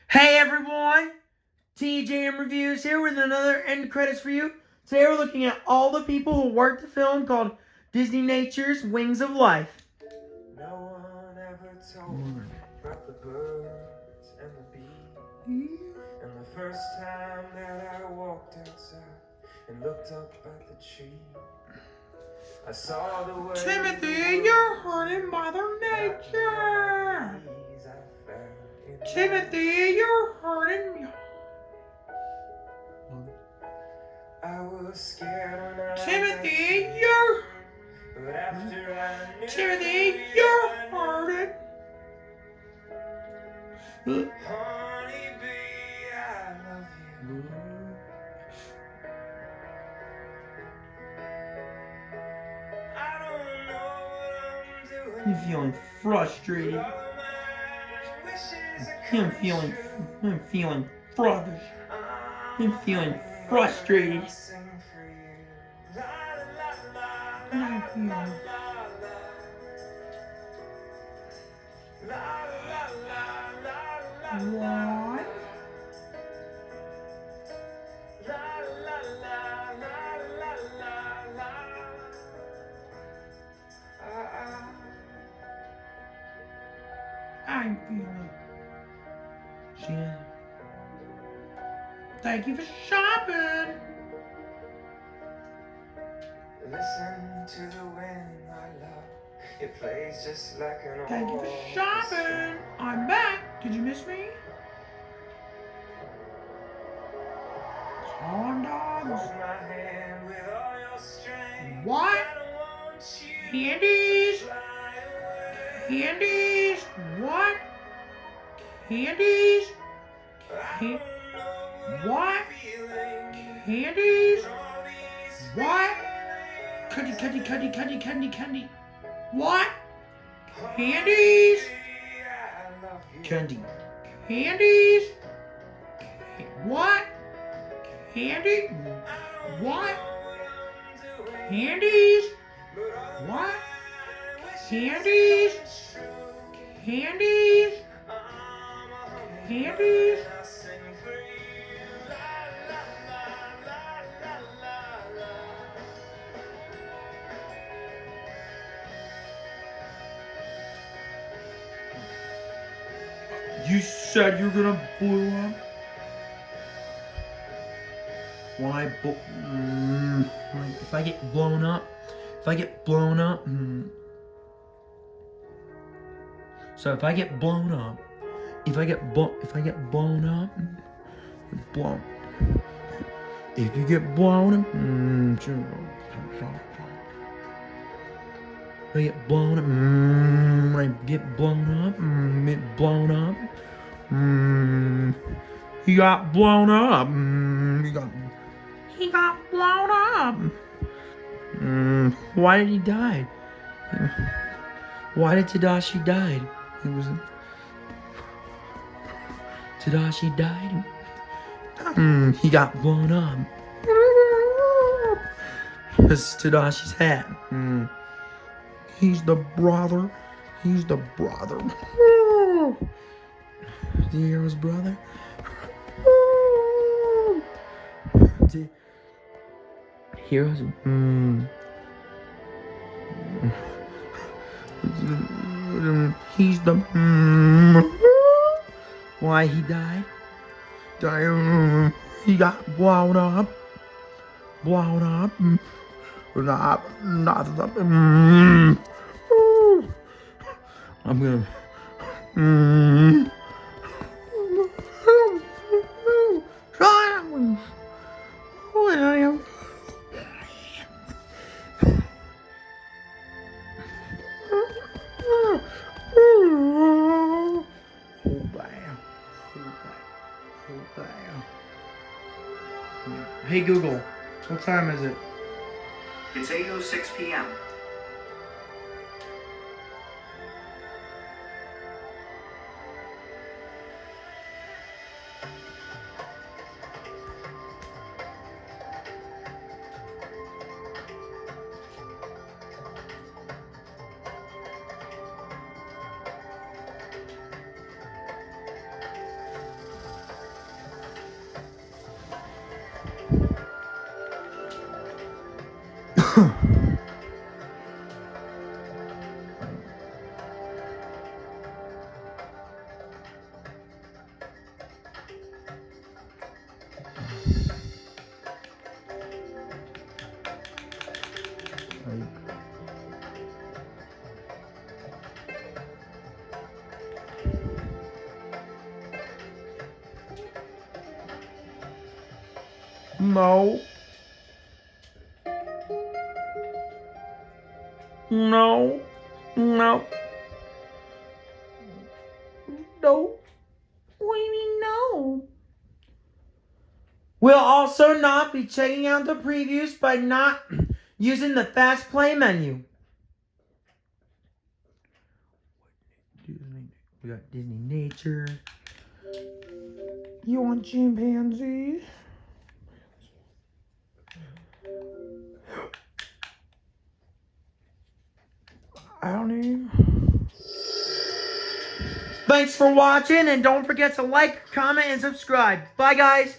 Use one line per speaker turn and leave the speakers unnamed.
Hey everyone, TJM Reviews here with another end credits for you. Today we're looking at all the people who worked the film called Disney Nature's Wings of Life.
No one ever told me about the birds and the bees. And the first time that I walked outside and looked up at the tree, I saw the way
Timothy, you're hurting Mother Nature. Timothy, you're hurting me.
I was scared when I
Timothy, you're
but after I knew
Timothy, you're hurting.
Honeybee, I love you. I don't know what I'm doing.
I'm feeling frustrated. I'm feeling frustrated. I'm feeling frustrated. What? I'm feeling. Jen. Thank you for shopping.
Listen to the wind, my love. It plays just like an old.
Thank you for shopping. I'm back. Did you miss me? Corn dogs.
Hold my hand with all your strength.
What?
I don't want you
Candies?
to fly away.
Candies? What? Candies?
I
Can-
don't know what
what?
I'm feeling.
Candies?
All these
What?
feelings.
Candy. What? Candies?
I love you.
Candy. Candies? What? Candy? What? Candies? What? Candies? Candies? Candies? You said you're gonna blow up? When I if I get blown up, so if I get blown up, if you get blown up, I get blown up, he got blown up, he got blown up. Why did he die? Why did Tadashi die? Tadashi died. He got blown up. This is Tadashi's hat. He's the brother. The hero's brother. The hero's. He's the. Why he died? He got blown up. I'm gonna. Hey Google, what time is it?
It's 8:06 p.m.
No. No. No. No. What do you mean no? We'll also not be checking out the previews by not using the fast play menu. We got Disney Nature. You want chimpanzee? I don't know. Thanks for watching, and don't forget to like, comment, and subscribe. Bye, guys.